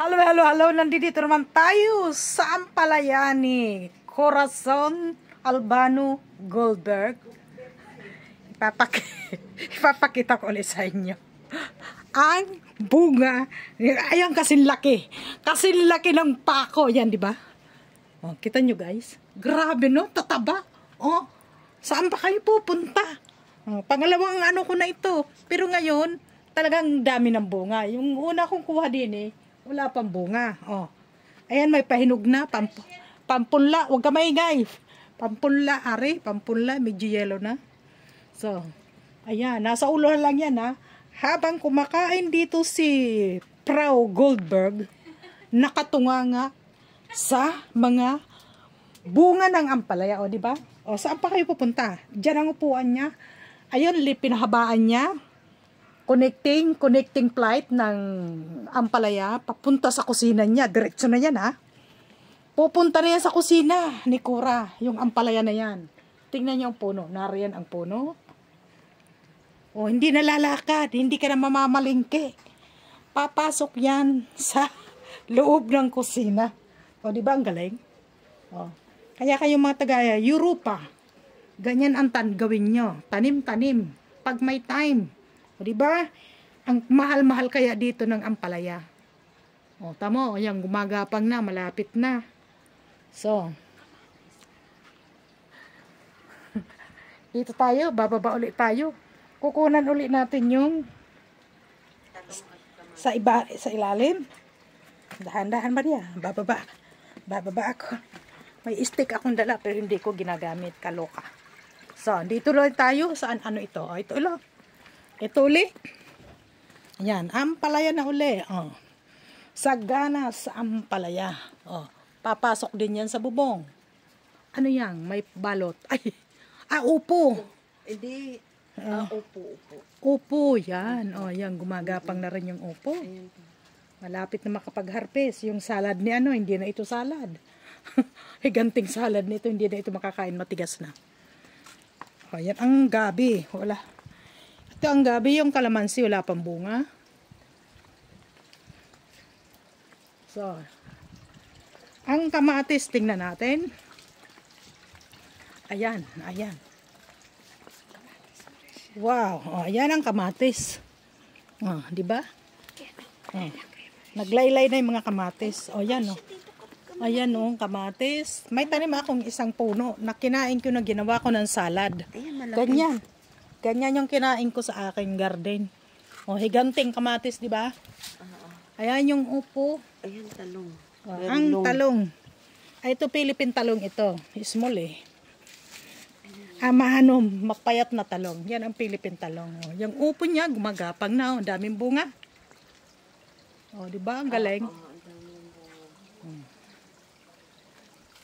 Hello, hello, hello. Nandito naman tayo sa Ampalaya ni Corazon Albano Goldberg. Ipapakita ko ulit sa inyo ang bunga. Ayan, kasing laki. Kasing laki ng pako. Yan, di ba? Oh, kita nyo guys. Grabe no, tataba. Oh, saan pa kayo pupunta? Oh, pangalawang ano ko na ito. Pero ngayon, talagang dami ng bunga. Yung una kong kuha din wala pang bunga. Oh. Ayan, may pahinog na. Pampunla. Huwag ka maingay. Pampunla, are. Pampunla. Medyo yellow na. So, ayan. Nasa ulo lang yan, ha. Habang kumakain dito si Frau Goldberg, nakatunga nga sa mga bunga ng ampalaya. O, diba? O, saan pa kayo pupunta? Diyan ang upuan niya. Ayun, pinahabaan niya. Connecting flight ng ampalaya papunta sa kusina niya. Diretso na yan, ha. Pupunta na yan sa kusina ni Cora, yung ampalaya na yan. Tingnan niyo ang puno. Nariyan ang puno. O, hindi na lalakad. Hindi ka na mamamalingke. Papasok yan sa loob ng kusina. O, di ba ang galing? O, kaya kayong mga taga Europa, ganyan ang gawin nyo. Tanim-tanim. Pag may time. O, diba? Ang mahal-mahal kaya dito ng ampalaya. O, tamo, yan, gumagapang na, malapit na. So, dito tayo, bababa ulit tayo. Kukunan ulit natin yung sa ilalim. Dahan-dahan ba niya? Bababa ako. May stick akong dala, pero hindi ko ginagamit. Kaloka. So, dito ulit tayo. Saan ano ito? O, ito ulit. Ito uli. Ayan, ampalaya na uli. Oh. Sagana sa ampalaya. Oh. Papasok din yan sa bubong. Ano yan? May balot. Ay, upo. Hindi. Upo. Upo, yan. Oh, yan, gumagapang na rin yung upo. Malapit na makapag-harvest. Yung salad ni ano, hindi na ito salad. Higanting salad nito, hindi na ito makakain, matigas na. Oh, yan ang gabi. Wala. Ito ang gabi, yung kalamansi, wala pang bunga. So, ang kamatis, tingnan natin. Ayan, ayan. Wow, oh, ayan ang kamatis. Oh, di ba? Oh, naglaylay na yung mga kamatis. Oh, ayan, oh. Ayan, oh, kamatis. May tanim akong isang puno na kinain ko na ginawa ko ng salad. Ganyan. Ganyan yung kinain ko sa aking garden. O, higanting kamatis, di ba? Ayan yung upo. Ayan, talong. O, ang talong. Ay, ito, Philippine talong ito. Small eh. Mapayat na talong. Yan ang Philippine talong. O, yung upo niya, gumagapang na. Ang daming bunga. O, di ba? Ang galing.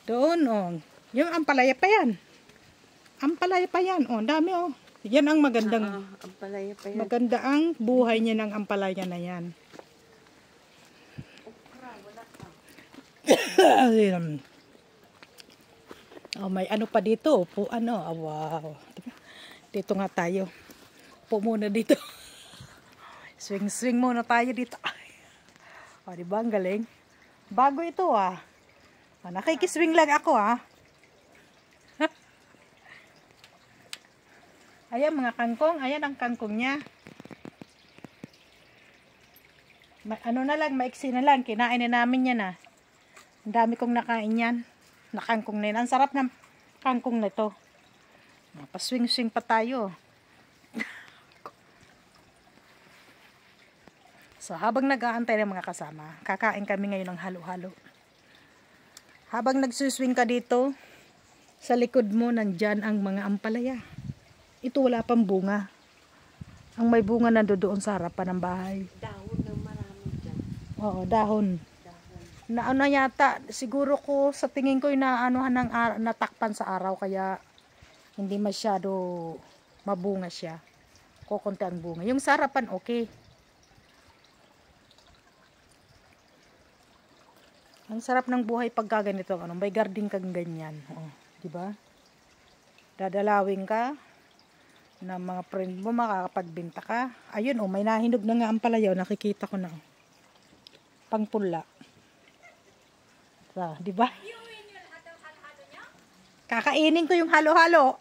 Doon, o. Yung ampalaya pa yan. Ampalaya pa yan. O, dami, o. Yan ang magandang, ampalaya pa yan. maganda ang buhay niya ng ampalaya na yan. Oh, may ano pa dito. Po, ano, wow. Dito nga tayo. Po muna dito. Swing muna tayo dito. Oh, di ba ang galing? Bago ito Oh, nakikiswing lang ako Ayan mga kangkong, ayan ang kangkong niya. Ano na lang, maiksi na lang, kinain na namin yan Ang dami kong nakain yan. Nakangkong na yan. Ang sarap ng kangkong na ito. Paswing-swing pa tayo. So habang nag-aantay ng mga kasama, kakain kami ngayon ng halo-halo. Habang nagsuswing ka dito, sa likod mo nandyan ang mga ampalaya. Ito wala pang bunga. Ang may bunga nandoon sa harapan ng bahay. Dahon ng marami dyan. Oo, dahon. Na ano yata, siguro ko sa tingin ko inaanuhan ng natakpan sa araw kaya hindi masyado mabunga siya. Kukunti ang bunga. Yung sa harapan okay. Ang sarap ng buhay pag ganito, may garden kang ganyan. Oh, di ba? Dadalawin ka na mga friend mo, makakapagbenta ka. Ayun, may nahinog na nga ang palayaw, nakikita ko na. Pangpula. So, di ba? Kakainin ko yung halo-halo.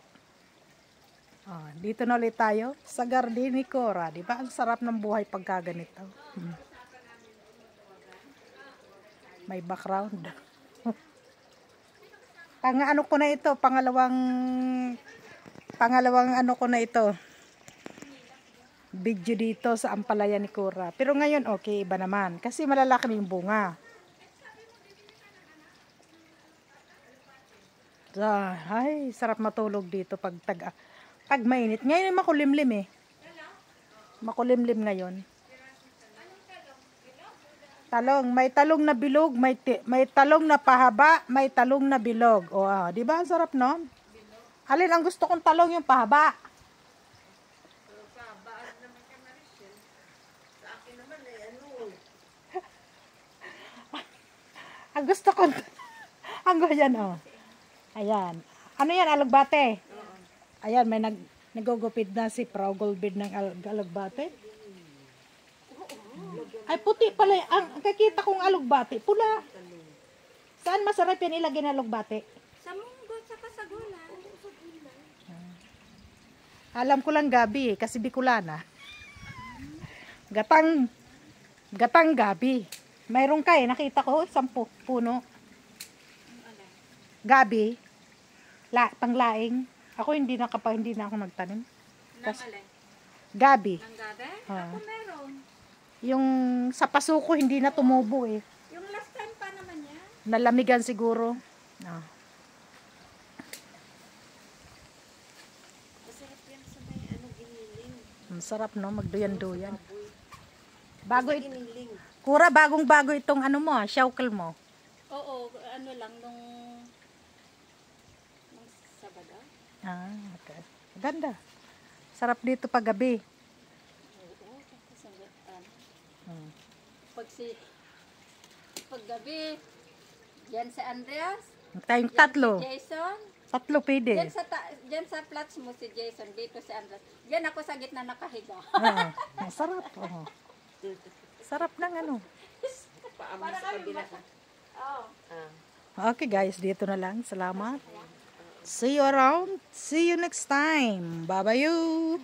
Oh, dito na ulit tayo sa garden ni Cora. Di ba? Ang sarap ng buhay pagka ganito. May background. Ano ko na ito, pangalawang ano ko na ito. Video dito sa ampalaya ni Cora. Pero ngayon okay, iba naman kasi malalaki na yung bunga. Ay, sarap matulog dito pag mainit. Ngayon makulimlim eh. Makulimlim ngayon. Talong, may talong na bilog, may talong na pahaba, may talong na bilog. O, di ba? Ang sarap no? Alin ang gusto kong talong yung pahaba? Ang gusto kong ang ganyan oh. Ayan. Ano yan, alugbate? Ayan, may nagugupid na si Frau Goldbid ng alugbate. Ay, puti pala. Ang kakita kong alugbate, pula. Saan masarap yan ilagay na alugbate? Sa munggo, tsaka sa gulay. Alam ko lang gabi kasi Bicolana. Gatang gabi. Mayroon ka nakita ko, 10 puno. Gabi. Panglaing. Ako hindi na ako nagtanim. Gabi. Nang gabi? Ah. Ako meron. Yung sa paso ko hindi na tumubo eh. Yung last time pa naman yan. Nalamigan siguro. Masarap yan sa may giniling. Ang sarap no, magduyan-duyan. Bago Giniling. Cora, bagong-bago itong ano mo, shaukal mo. Oo, ano lang, nung Sabado. Okay. Ganda. Sarap dito pag gabi. Oo, tapos pag gabi, yan si Andreas. Tayong Yan tatlo. si Jason. Tatlo pwede. Dyan sa flats mo si Jason, dito si Andreas. Yan ako sa gitna nakahiga. Ang sarap. Sarap ng ano. Paamos sa kabila. Okay guys, dito na lang. Salamat. See you around. See you next time. Bye-bye you.